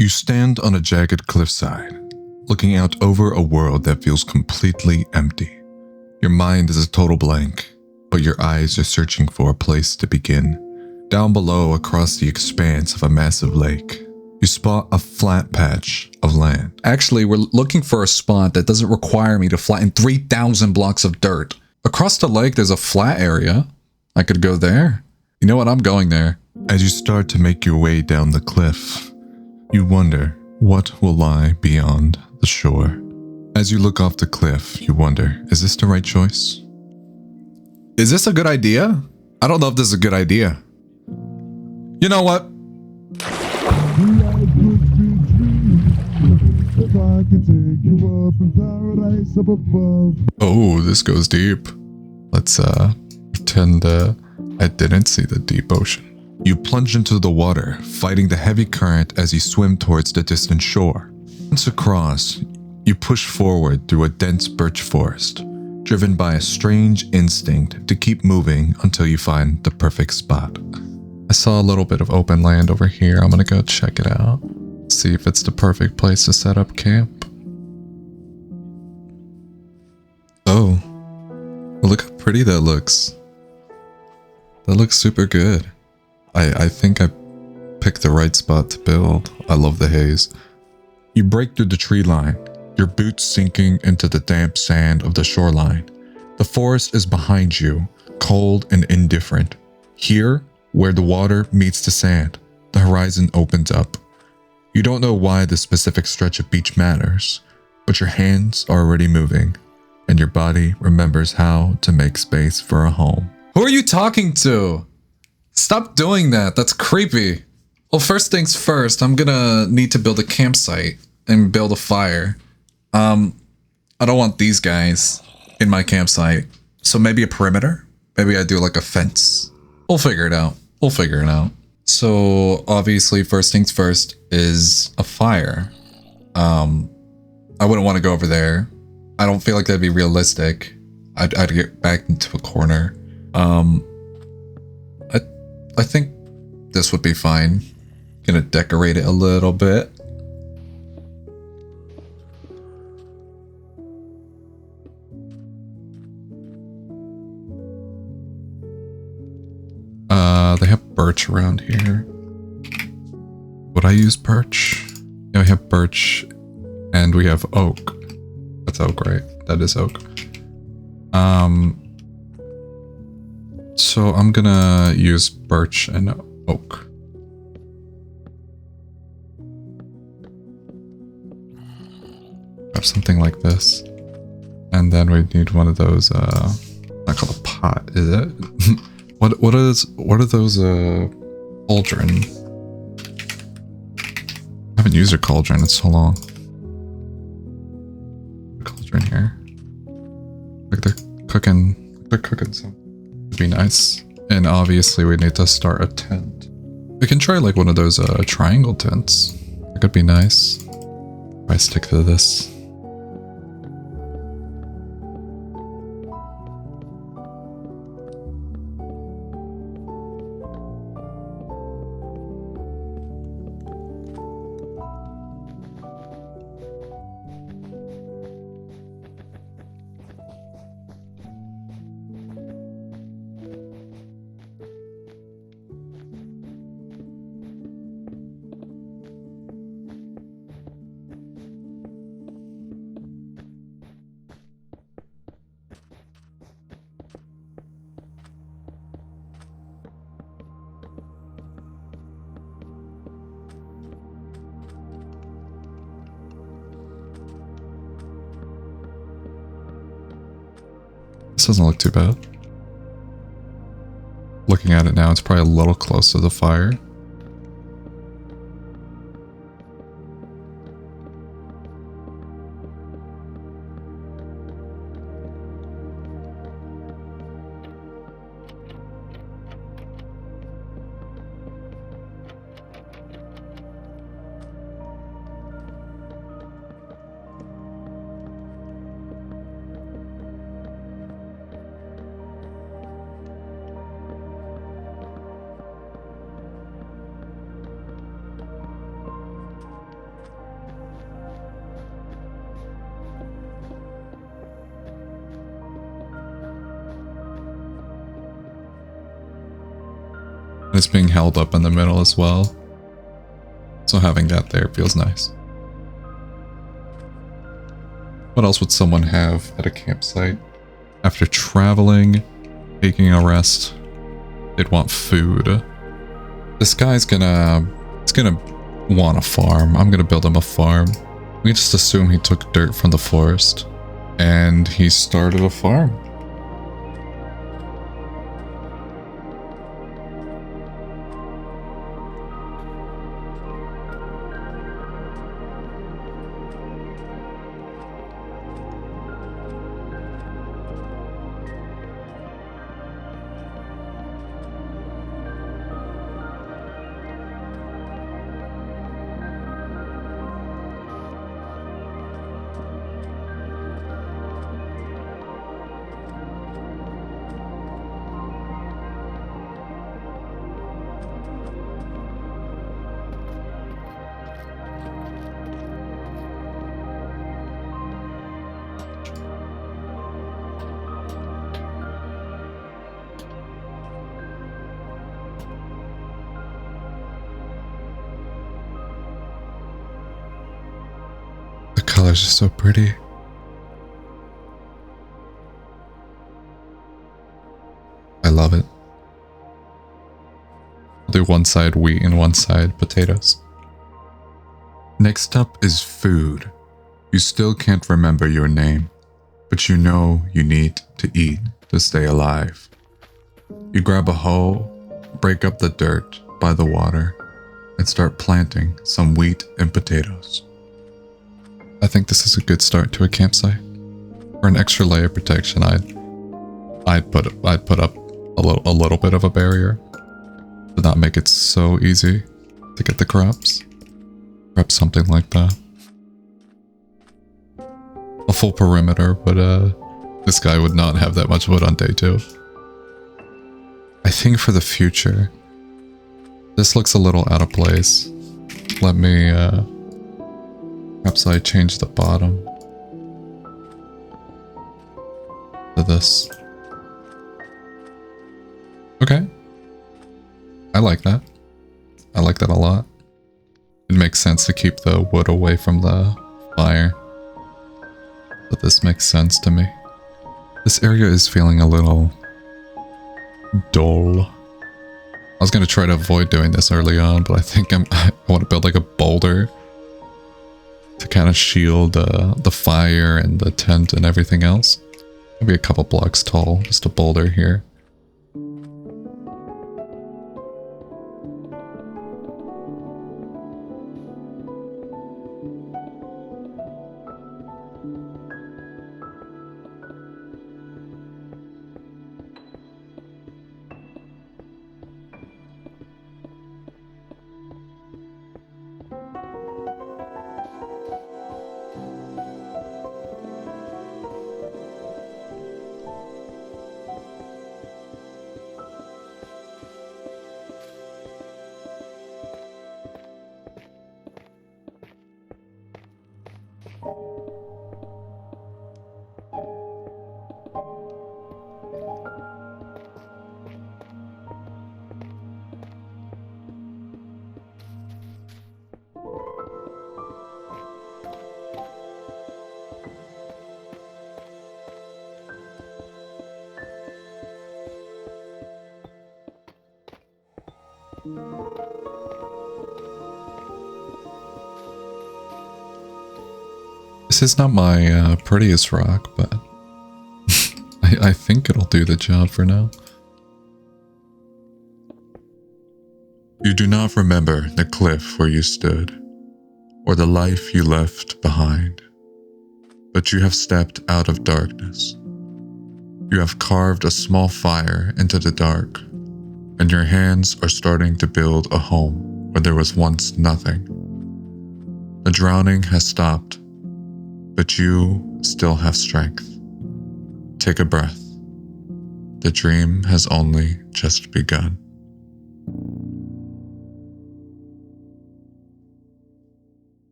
You stand on a jagged cliffside, looking out over a world that feels completely empty. Your mind is a total blank, but your eyes are searching for a place to begin. Down below, across the expanse of a massive lake, you spot a flat patch of land. Actually, we're looking for a spot that doesn't require me to flatten 3,000 blocks of dirt. Across the lake, there's a flat area. I could go there. You know what? I'm going there. As you start to make your way down the cliff, you wonder what will lie beyond the shore. As you look off the cliff, you wonder, is this the right choice? Is this a good idea? I don't know if this is a good idea. You know what? Oh, this goes deep. Let's pretend I didn't see the deep ocean. You plunge into the water, fighting the heavy current as you swim towards the distant shore. Once across, you push forward through a dense birch forest, driven by a strange instinct to keep moving until you find the perfect spot. I saw a little bit of open land over here. I'm gonna go check it out. See if it's the perfect place to set up camp. Oh, look how pretty that looks. That looks super good. I think I picked the right spot to build. I love the haze. You break through the tree line, your boots sinking into the damp sand of the shoreline. The forest is behind you, cold and indifferent. Here, where the water meets the sand, the horizon opens up. You don't know why this specific stretch of beach matters, but your hands are already moving, and your body remembers how to make space for a home. Who are you talking to? Stop doing that. That's creepy. Well, first things first, I'm gonna need to build a campsite and build a fire. I don't want these guys in my campsite. So maybe a perimeter? Maybe I do like a fence. We'll figure it out. We'll figure it out. So obviously first things first is a fire. I wouldn't want to go over there. I don't feel like that'd be realistic. I'd get back into a corner. I think this would be fine. Gonna decorate it a little bit. They have birch around here. Would I use birch? Yeah, we have birch and we have oak. That's oak, right? That is oak. So I'm gonna use birch and oak. Have something like this. And then we need one of those, not called a pot, is it? What are those, cauldron? I haven't used a cauldron in so long. A cauldron here. Like they're cooking something. Would be nice. And obviously we need to start a tent. We can try like one of those, triangle tents. That could be nice. I stick to this. This doesn't look too bad. Looking at it now, it's probably a little close to the fire. it's being held up in the middle as well. So having that there feels nice. What else would someone have at a campsite? After traveling, taking a rest, they'd want food. This guy's gonna want a farm. I'm gonna build him a farm. We can just assume he took dirt from the forest and he started a farm. The colors are so pretty. I love it. I'll do one side wheat and one side potatoes. Next up is food. You still can't remember your name, but you know you need to eat to stay alive. You grab a hoe, break up the dirt by the water, and start planting some wheat and potatoes. I think this is a good start to a campsite. For an extra layer of protection, I'd put up a little bit of a barrier to not make it so easy to get the crops. Perhaps something like that. A full perimeter, but this guy would not have that much wood on day 2. I think for the future, this looks a little out of place. Let me perhaps I change the bottom to this. Okay. I like that. I like that a lot. It makes sense to keep the wood away from the fire. But this makes sense to me. This area is feeling a little dull. I was going to try to avoid doing this early on, but I think I want to build like a boulder to kind of shield the fire and the tent and everything else. Maybe a couple blocks tall, just a boulder here. This is not my prettiest rock, but I think it'll do the job for now. You do not remember the cliff where you stood, or the life you left behind, but you have stepped out of darkness. You have carved a small fire into the dark, and your hands are starting to build a home where there was once nothing. The drowning has stopped, but you still have strength. Take a breath. The dream has only just begun.